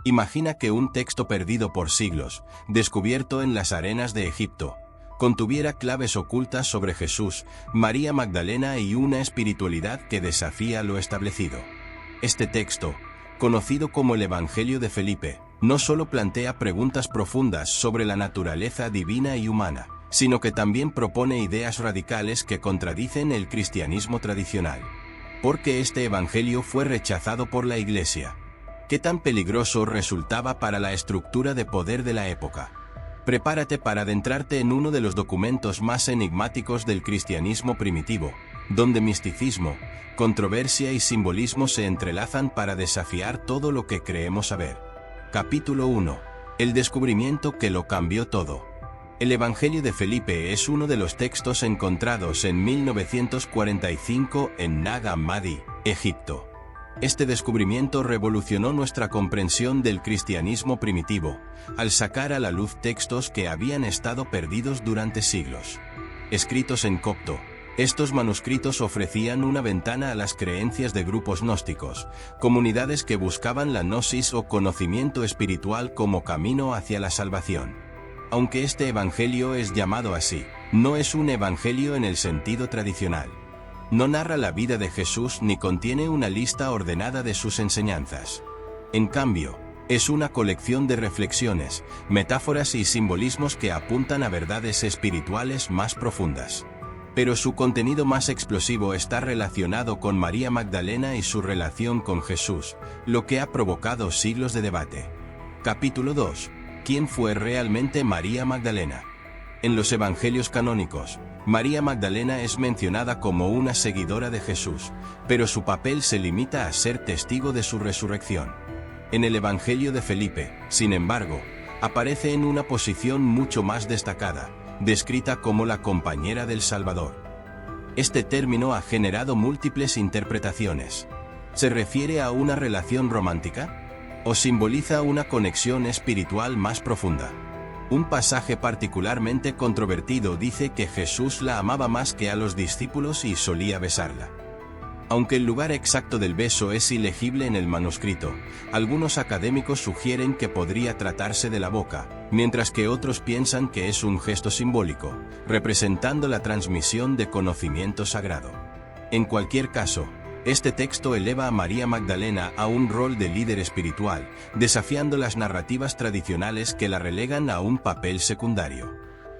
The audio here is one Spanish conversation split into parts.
Imagina que un texto perdido por siglos, descubierto en las arenas de Egipto, contuviera claves ocultas sobre Jesús, María Magdalena y una espiritualidad que desafía lo establecido. Este texto, conocido como el Evangelio de Felipe, no solo plantea preguntas profundas sobre la naturaleza divina y humana, sino que también propone ideas radicales que contradicen el cristianismo tradicional. ¿Por qué este Evangelio fue rechazado por la Iglesia? ¿Qué tan peligroso resultaba para la estructura de poder de la época? Prepárate para adentrarte en uno de los documentos más enigmáticos del cristianismo primitivo, donde misticismo, controversia y simbolismo se entrelazan para desafiar todo lo que creemos saber. Capítulo 1. El descubrimiento que lo cambió todo. El Evangelio de Felipe es uno de los textos encontrados en 1945 en Nag Hammadi, Egipto. Este descubrimiento revolucionó nuestra comprensión del cristianismo primitivo, al sacar a la luz textos que habían estado perdidos durante siglos. Escritos en copto, estos manuscritos ofrecían una ventana a las creencias de grupos gnósticos, comunidades que buscaban la gnosis o conocimiento espiritual como camino hacia la salvación. Aunque este evangelio es llamado así, no es un evangelio en el sentido tradicional. No narra la vida de Jesús ni contiene una lista ordenada de sus enseñanzas. En cambio, es una colección de reflexiones, metáforas y simbolismos que apuntan a verdades espirituales más profundas. Pero su contenido más explosivo está relacionado con María Magdalena y su relación con Jesús, lo que ha provocado siglos de debate. Capítulo 2. ¿Quién fue realmente María Magdalena? En los evangelios canónicos, María Magdalena es mencionada como una seguidora de Jesús, pero su papel se limita a ser testigo de su resurrección. En el Evangelio de Felipe, sin embargo, aparece en una posición mucho más destacada, descrita como la compañera del Salvador. Este término ha generado múltiples interpretaciones. ¿Se refiere a una relación romántica? ¿O simboliza una conexión espiritual más profunda? Un pasaje particularmente controvertido dice que Jesús la amaba más que a los discípulos y solía besarla. Aunque el lugar exacto del beso es ilegible en el manuscrito, algunos académicos sugieren que podría tratarse de la boca, mientras que otros piensan que es un gesto simbólico, representando la transmisión de conocimiento sagrado. En cualquier caso, este texto eleva a María Magdalena a un rol de líder espiritual, desafiando las narrativas tradicionales que la relegan a un papel secundario.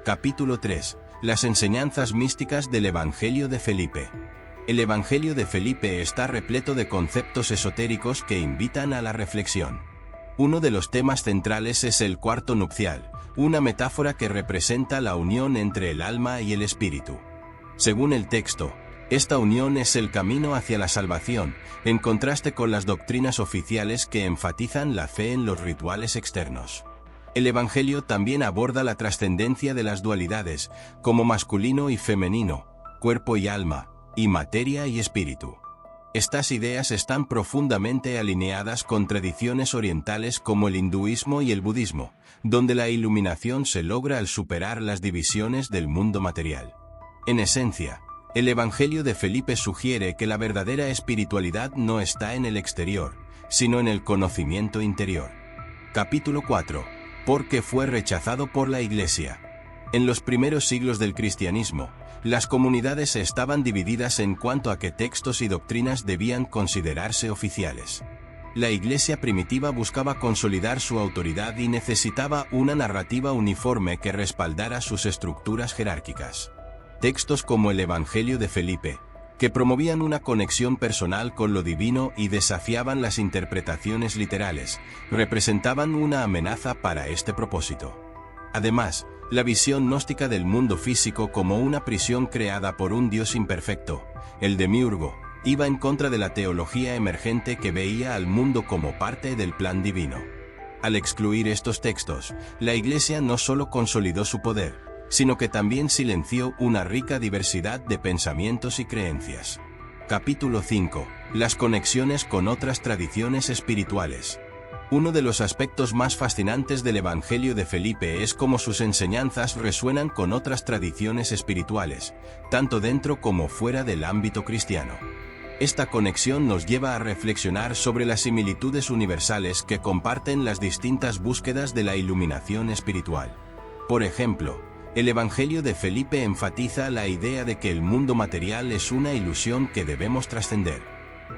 Capítulo 3. Las enseñanzas místicas del Evangelio de Felipe. El Evangelio de Felipe está repleto de conceptos esotéricos que invitan a la reflexión. Uno de los temas centrales es el cuarto nupcial, una metáfora que representa la unión entre el alma y el espíritu. Según el texto, esta unión es el camino hacia la salvación, en contraste con las doctrinas oficiales que enfatizan la fe en los rituales externos. El Evangelio también aborda la trascendencia de las dualidades, como masculino y femenino, cuerpo y alma, y materia y espíritu. Estas ideas están profundamente alineadas con tradiciones orientales como el hinduismo y el budismo, donde la iluminación se logra al superar las divisiones del mundo material. En esencia, el Evangelio de Felipe sugiere que la verdadera espiritualidad no está en el exterior, sino en el conocimiento interior. Capítulo 4. ¿Por qué fue rechazado por la Iglesia? En los primeros siglos del cristianismo, las comunidades estaban divididas en cuanto a qué textos y doctrinas debían considerarse oficiales. La Iglesia primitiva buscaba consolidar su autoridad y necesitaba una narrativa uniforme que respaldara sus estructuras jerárquicas. Textos como el Evangelio de Felipe, que promovían una conexión personal con lo divino y desafiaban las interpretaciones literales, representaban una amenaza para este propósito. Además, la visión gnóstica del mundo físico como una prisión creada por un Dios imperfecto, el demiurgo, iba en contra de la teología emergente que veía al mundo como parte del plan divino. Al excluir estos textos, la Iglesia no solo consolidó su poder, sino que también silenció una rica diversidad de pensamientos y creencias. Capítulo 5. Las conexiones con otras tradiciones espirituales. Uno de los aspectos más fascinantes del Evangelio de Felipe es cómo sus enseñanzas resuenan con otras tradiciones espirituales, tanto dentro como fuera del ámbito cristiano. Esta conexión nos lleva a reflexionar sobre las similitudes universales que comparten las distintas búsquedas de la iluminación espiritual. Por ejemplo, el Evangelio de Felipe enfatiza la idea de que el mundo material es una ilusión que debemos trascender.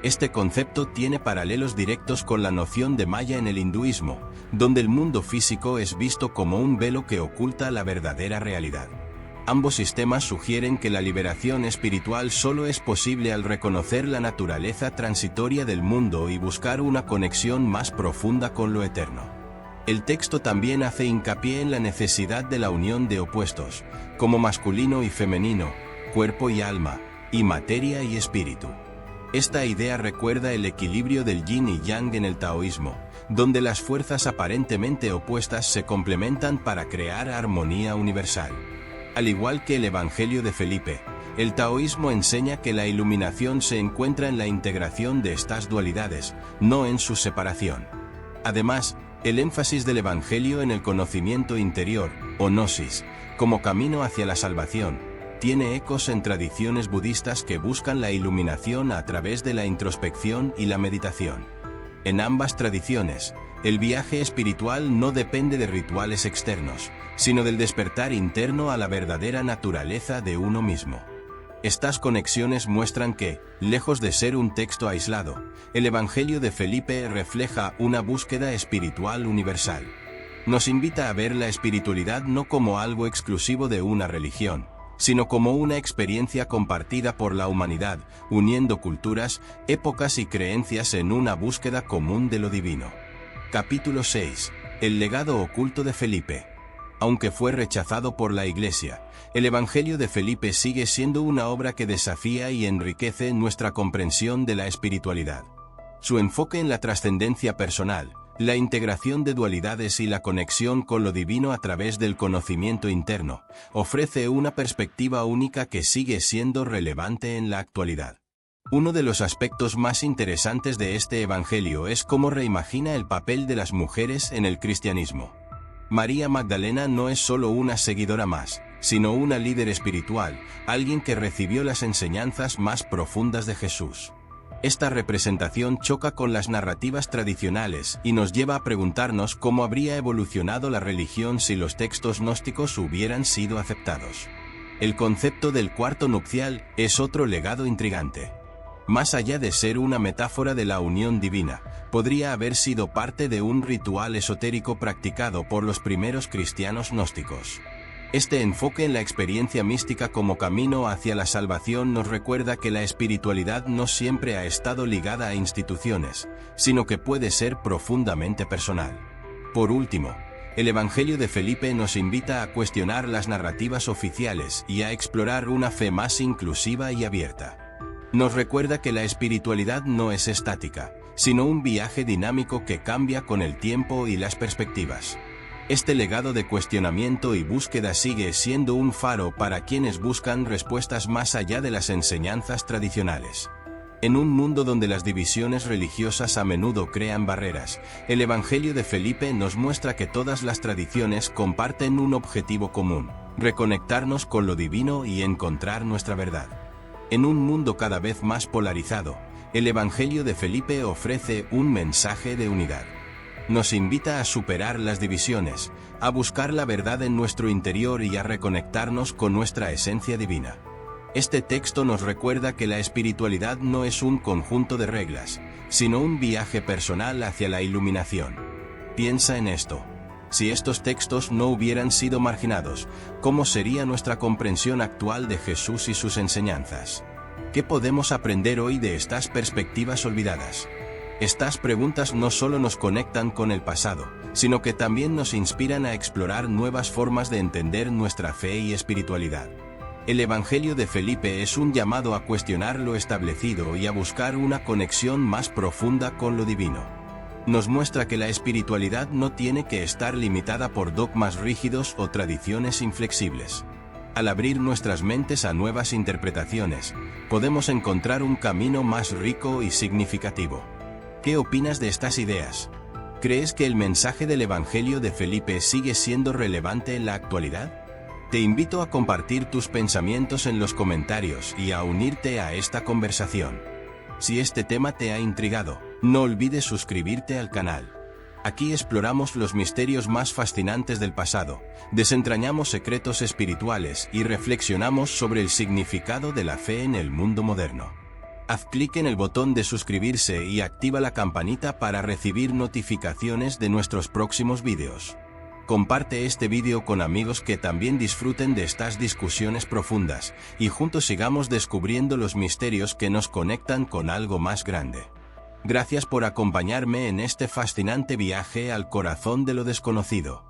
Este concepto tiene paralelos directos con la noción de Maya en el hinduismo, donde el mundo físico es visto como un velo que oculta la verdadera realidad. Ambos sistemas sugieren que la liberación espiritual solo es posible al reconocer la naturaleza transitoria del mundo y buscar una conexión más profunda con lo eterno. El texto también hace hincapié en la necesidad de la unión de opuestos, como masculino y femenino, cuerpo y alma, y materia y espíritu. Esta idea recuerda el equilibrio del yin y yang en el taoísmo, donde las fuerzas aparentemente opuestas se complementan para crear armonía universal. Al igual que el Evangelio de Felipe, el taoísmo enseña que la iluminación se encuentra en la integración de estas dualidades, no en su separación. Además, el énfasis del Evangelio en el conocimiento interior, o gnosis, como camino hacia la salvación, tiene ecos en tradiciones budistas que buscan la iluminación a través de la introspección y la meditación. En ambas tradiciones, el viaje espiritual no depende de rituales externos, sino del despertar interno a la verdadera naturaleza de uno mismo. Estas conexiones muestran que, lejos de ser un texto aislado, el Evangelio de Felipe refleja una búsqueda espiritual universal. Nos invita a ver la espiritualidad no como algo exclusivo de una religión, sino como una experiencia compartida por la humanidad, uniendo culturas, épocas y creencias en una búsqueda común de lo divino. Capítulo 6. El legado oculto de Felipe. Aunque fue rechazado por la Iglesia, el Evangelio de Felipe sigue siendo una obra que desafía y enriquece nuestra comprensión de la espiritualidad. Su enfoque en la trascendencia personal, la integración de dualidades y la conexión con lo divino a través del conocimiento interno, ofrece una perspectiva única que sigue siendo relevante en la actualidad. Uno de los aspectos más interesantes de este Evangelio es cómo reimagina el papel de las mujeres en el cristianismo. María Magdalena no es solo una seguidora más, sino una líder espiritual, alguien que recibió las enseñanzas más profundas de Jesús. Esta representación choca con las narrativas tradicionales y nos lleva a preguntarnos cómo habría evolucionado la religión si los textos gnósticos hubieran sido aceptados. El concepto del cuarto nupcial es otro legado intrigante. Más allá de ser una metáfora de la unión divina, podría haber sido parte de un ritual esotérico practicado por los primeros cristianos gnósticos. Este enfoque en la experiencia mística como camino hacia la salvación nos recuerda que la espiritualidad no siempre ha estado ligada a instituciones, sino que puede ser profundamente personal. Por último, el Evangelio de Felipe nos invita a cuestionar las narrativas oficiales y a explorar una fe más inclusiva y abierta. Nos recuerda que la espiritualidad no es estática, sino un viaje dinámico que cambia con el tiempo y las perspectivas. Este legado de cuestionamiento y búsqueda sigue siendo un faro para quienes buscan respuestas más allá de las enseñanzas tradicionales. En un mundo donde las divisiones religiosas a menudo crean barreras, el Evangelio de Felipe nos muestra que todas las tradiciones comparten un objetivo común: reconectarnos con lo divino y encontrar nuestra verdad. En un mundo cada vez más polarizado, el Evangelio de Felipe ofrece un mensaje de unidad. Nos invita a superar las divisiones, a buscar la verdad en nuestro interior y a reconectarnos con nuestra esencia divina. Este texto nos recuerda que la espiritualidad no es un conjunto de reglas, sino un viaje personal hacia la iluminación. Piensa en esto. Si estos textos no hubieran sido marginados, ¿cómo sería nuestra comprensión actual de Jesús y sus enseñanzas? ¿Qué podemos aprender hoy de estas perspectivas olvidadas? Estas preguntas no solo nos conectan con el pasado, sino que también nos inspiran a explorar nuevas formas de entender nuestra fe y espiritualidad. El Evangelio de Felipe es un llamado a cuestionar lo establecido y a buscar una conexión más profunda con lo divino. Nos muestra que la espiritualidad no tiene que estar limitada por dogmas rígidos o tradiciones inflexibles. Al abrir nuestras mentes a nuevas interpretaciones, podemos encontrar un camino más rico y significativo. ¿Qué opinas de estas ideas? ¿Crees que el mensaje del Evangelio de Felipe sigue siendo relevante en la actualidad? Te invito a compartir tus pensamientos en los comentarios y a unirte a esta conversación. Si este tema te ha intrigado, no olvides suscribirte al canal. Aquí exploramos los misterios más fascinantes del pasado, desentrañamos secretos espirituales y reflexionamos sobre el significado de la fe en el mundo moderno. Haz clic en el botón de suscribirse y activa la campanita para recibir notificaciones de nuestros próximos vídeos. Comparte este vídeo con amigos que también disfruten de estas discusiones profundas, y juntos sigamos descubriendo los misterios que nos conectan con algo más grande. Gracias por acompañarme en este fascinante viaje al corazón de lo desconocido.